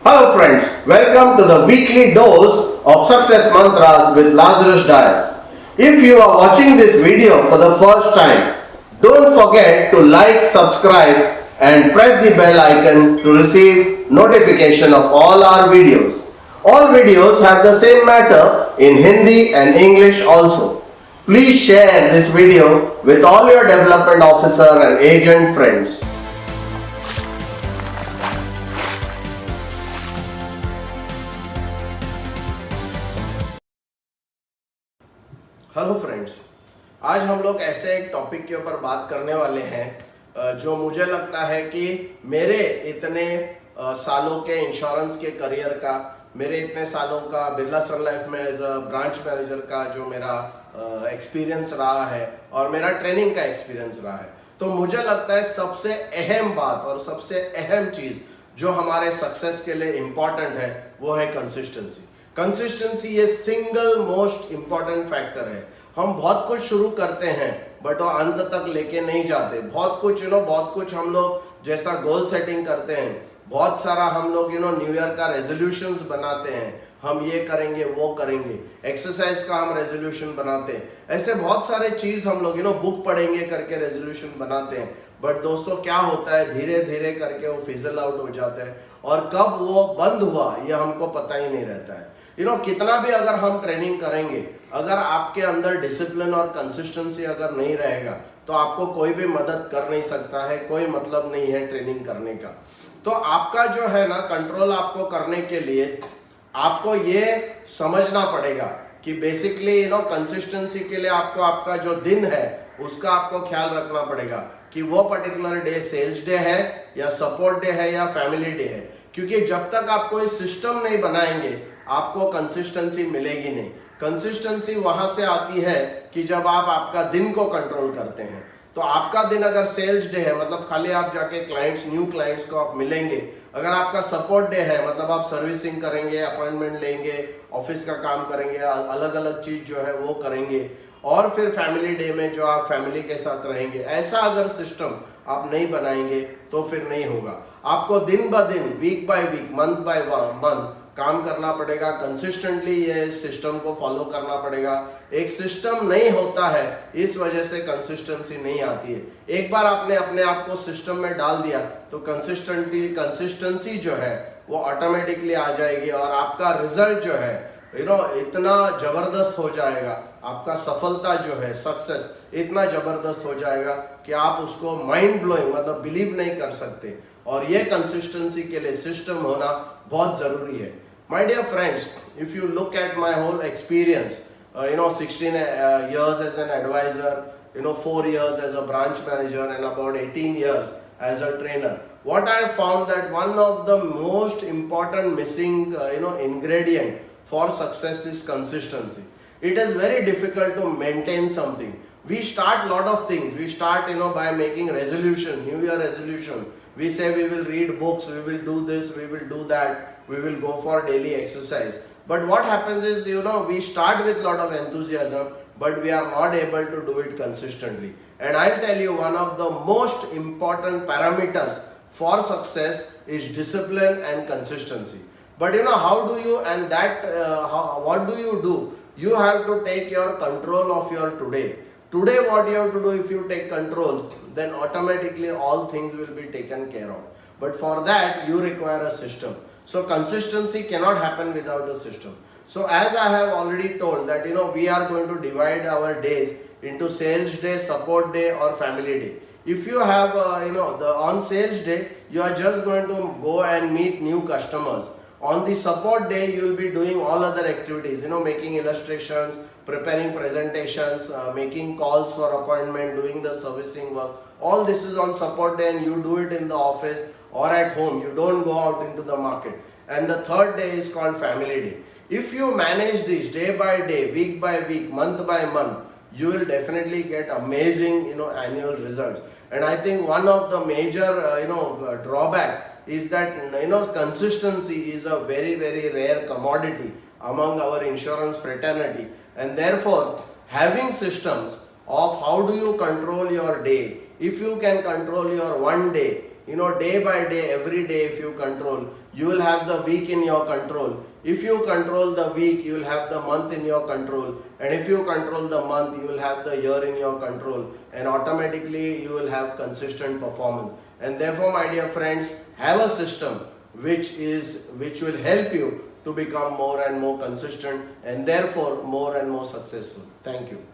Hello friends, welcome to the weekly dose of success mantras with Lazarus Dias. If you are watching this video for the first time, don't forget to like, subscribe and press the bell icon to receive notification of all our videos. All videos have the same matter in Hindi and English also. Please share this video with all your development officer and agent friends. Hello friends, आज हम लोग ऐसे एक topic के ऊपर बात करने वाले हैं जो मुझे लगता है कि मेरे इतने सालों के इंश्योरेंस के करियर का, मेरे इतने सालों का बिरला सन लाइफ में एज अ ब्रांच मैनेजर का जो मेरा एक्सपीरियंस रहा है और मेरा ट्रेनिंग का एक्सपीरियंस रहा है, तो मुझे लगता है सबसे अहम बात और सबसे अहम चीज़ जो हमारे सक्सेस के लिए इम्पॉर्टेंट है वो है कंसिस्टेंसी। कंसिस्टेंसी ये सिंगल मोस्ट इंपॉर्टेंट फैक्टर है। हम बहुत कुछ शुरू करते हैं बट वो अंत तक लेके नहीं जाते। बहुत कुछ हम लोग जैसा गोल सेटिंग करते हैं, बहुत सारा हम लोग न्यू ईयर का रेजोल्यूशंस बनाते हैं, हम ये करेंगे वो करेंगे, एक्सरसाइज का हम रेजोल्यूशन बनाते हैं, ऐसे बहुत सारे चीज हम लोग बुक पढ़ेंगे करके रेजोल्यूशन बनाते हैं। बट दोस्तों क्या होता है, धीरे धीरे करके वो फिजल आउट हो जाता है और कब वो बंद हुआ ये हमको पता ही नहीं रहता है। कितना भी अगर हम ट्रेनिंग करेंगे, अगर आपके अंदर डिसिप्लिन और कंसिस्टेंसी अगर नहीं रहेगा तो आपको कोई भी मदद कर नहीं सकता है, कोई मतलब नहीं है ट्रेनिंग करने का। तो आपका जो है ना कंट्रोल आपको करने के लिए आपको ये समझना पड़ेगा कि बेसिकली कंसिस्टेंसी के लिए आपको आपका जो दिन है उसका आपको ख्याल रखना पड़ेगा कि वो पर्टिकुलर डे सेल्स डे है या सपोर्ट डे है या फैमिली डे है। क्योंकि जब तक आप कोई सिस्टम नहीं बनाएंगे आपको कंसिस्टेंसी मिलेगी नहीं। कंसिस्टेंसी वहां से आती है कि जब आप आपका दिन को कंट्रोल करते हैं। तो आपका दिन अगर सेल्स डे है, मतलब खाली आप जाके न्यू क्लाइंट्स को आप मिलेंगे। अगर आपका सपोर्ट डे है, मतलब आप सर्विसिंग करेंगे, अपॉइंटमेंट लेंगे, ऑफिस का काम करेंगे, अलग अलग चीज जो है वो करेंगे, और फिर फैमिली डे में जो आप फैमिली के साथ रहेंगे, ऐसा अगर सिस्टम आप नहीं बनाएंगे तो फिर नहीं होगा। आपको दिन ब दिन, week by week, month by month काम करना पड़ेगा। कंसिस्टेंटली ये सिस्टम को फॉलो करना पड़ेगा। एक सिस्टम नहीं होता है, इस वजह से कंसिस्टेंसी नहीं आती है। एक बार आपने अपने आप को सिस्टम में डाल दिया तो कंसिस्टेंसी जो है वो ऑटोमेटिकली आ जाएगी और आपका रिजल्ट जो है इतना जबरदस्त हो जाएगा, आपका सफलता जो है सक्सेस इतना जबरदस्त हो जाएगा कि आप उसको माइंड ब्लोइंग, मतलब बिलीव नहीं कर सकते। और ये कंसिस्टेंसी के लिए सिस्टम होना बहुत जरूरी है। My dear friends, if you look at my whole experience, 16 years as an advisor, 4 years as a branch manager and about 18 years as a trainer, what I found that one of the most important missing, ingredient for success is consistency. It is very difficult to maintain something. We start lot of things. We start, by making resolution, New Year resolution. We say we will read books, we will do this, we will do that. We will go for daily exercise. But what happens is, we start with lot of enthusiasm, but we are not able to do it consistently. And I'll tell you, one of the most important parameters for success is discipline and consistency. But how do you, and that, what do you do? You have to take your control of your today. Today what you have to do, if you take control, then automatically all things will be taken care of. But for that, you require a system. So consistency cannot happen without a system. So as I have already told that we are going to divide our days into sales day, support day or family day. If you have on sales day you are just going to go and meet new customers. On the support day you will be doing all other activities, making illustrations, preparing presentations, making calls for appointment, doing the servicing work. All this is on support day and you do it in the office or at home. You don't go out into the market. And the third day is called family day. If you manage this day by day, week by week, month by month, you will definitely get amazing annual results. And I think one of the major drawback is that consistency is a very very rare commodity among our insurance fraternity. And therefore having systems of how do you control your day, if you can control your one day, day by day, every day if you control, you will have the week in your control. If you control the week, you will have the month in your control, and if you control the month, you will have the year in your control, and automatically you will have consistent performance. And therefore, my dear friends, have a system which will help you to become more and more consistent, and therefore more and more successful. Thank you.